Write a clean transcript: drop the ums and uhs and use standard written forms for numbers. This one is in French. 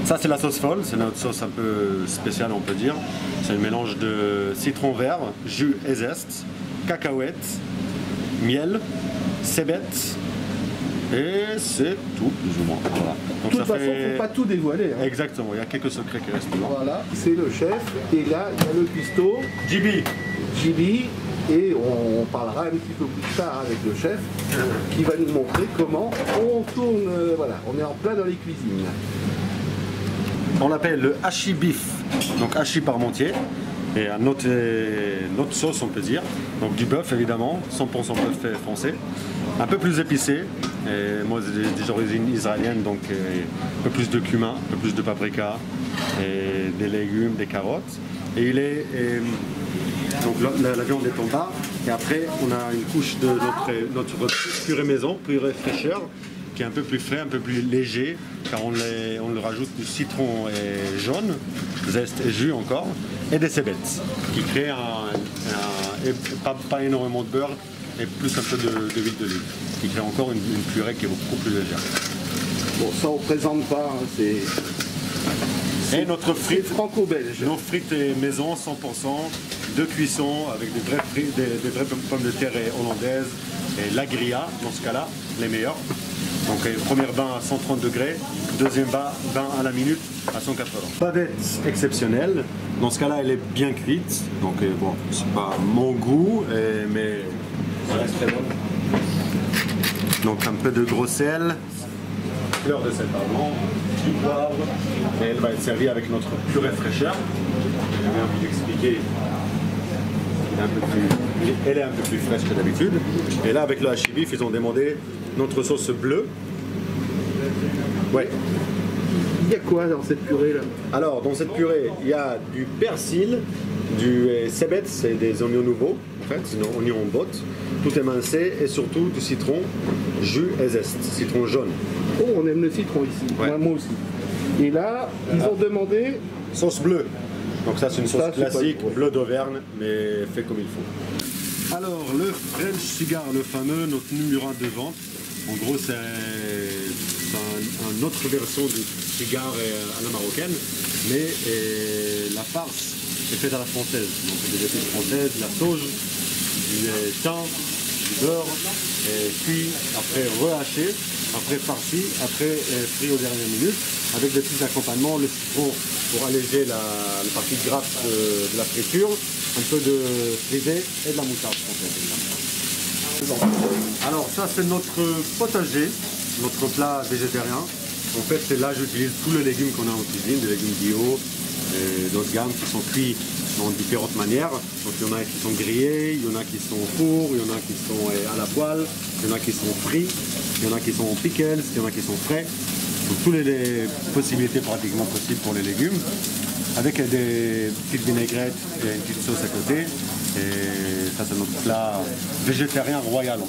Ça c'est la sauce folle, c'est notre sauce un peu spéciale on peut dire. C'est un mélange de citron vert, jus et zeste, cacahuètes, miel, cébette et c'est tout plus ou moins. Voilà. Donc De toute façon, il ne faut pas tout dévoiler. Hein. Exactement, il y a quelques secrets qui restent dedans. Voilà, c'est le chef et là il y a le cuistot, JB, et on parlera un petit peu plus tard avec le chef qui va nous montrer comment on tourne, voilà, on est en plein dans les cuisines. On l'appelle le hachis beef, donc hachis parmentier, et un autre sauce on peut dire, donc du bœuf évidemment, 100% bœuf français, un peu plus épicé, et moi j'ai des origines israéliennes donc un peu plus de cumin, un peu plus de paprika, et des légumes, des carottes, et donc la viande est en bas, et après on a une couche de notre purée maison, purée fraîcheur, qui est un peu plus frais, un peu plus léger, car on le rajoute du citron et jaune, zeste et jus encore, et des cébettes, qui créent pas énormément de beurre, et plus un peu d'huile d'olive, qui crée encore une purée qui est beaucoup plus légère. Bon, ça on ne présente pas, hein, et notre frite franco-belge. Nos frites maison, 100%, de cuisson, avec des vraies pommes de terre hollandaises, et la grilla, dans ce cas-là, les meilleurs. Donc premier bain à 130 degrés, deuxième bain à la minute à 180. Bavette exceptionnelle, dans ce cas-là elle est bien cuite, donc bon, c'est pas mon goût, mais ça reste très bon. Donc un peu de gros sel, fleur de sel pardon, du poivre, et elle va être servie avec notre purée fraîcheur. J'ai bien envie d'expliquer. Elle est un peu plus fraîche que d'habitude. Et là, avec le hachis beef, ils ont demandé notre sauce bleue. Ouais. Il y a quoi dans cette purée là? Alors, dans cette purée, il y a du persil, du cébette, c'est des oignons nouveaux, en fait, c'est des oignons en botte, tout émincé, et surtout du citron, jus et zeste, citron jaune. Oh, on aime le citron ici, ouais. moi aussi. Et là, ils ont demandé... Sauce bleue. Donc ça, c'est une sauce classique, bleu d'Auvergne, mais fait comme il faut. Alors, le French Cigar, le fameux, notre numéro 1 de vente. En gros, c'est une autre version du cigare à la marocaine, mais la farce est faite à la française. Donc des épices françaises, la sauge, du thym, du beurre, puis après rehaché, après farci, après frit aux dernières minutes, avec des petits accompagnements, le citron pour alléger la partie grasse de la friture, un peu de frisée et de la moutarde française. Alors ça c'est notre potager, notre plat végétarien. En fait c'est là j'utilise tous les légumes qu'on a en cuisine, des légumes bio, d'autres gammes qui sont cuits dans différentes manières. Donc il y en a qui sont grillés, il y en a qui sont au four, il y en a qui sont à la poêle, il y en a qui sont frits, il y en a qui sont en pickles, il y en a qui sont frais. Donc toutes les possibilités pratiquement possibles pour les légumes, avec des petites vinaigrettes et une petite sauce à côté. Et ça c'est notre plat végétarien royal.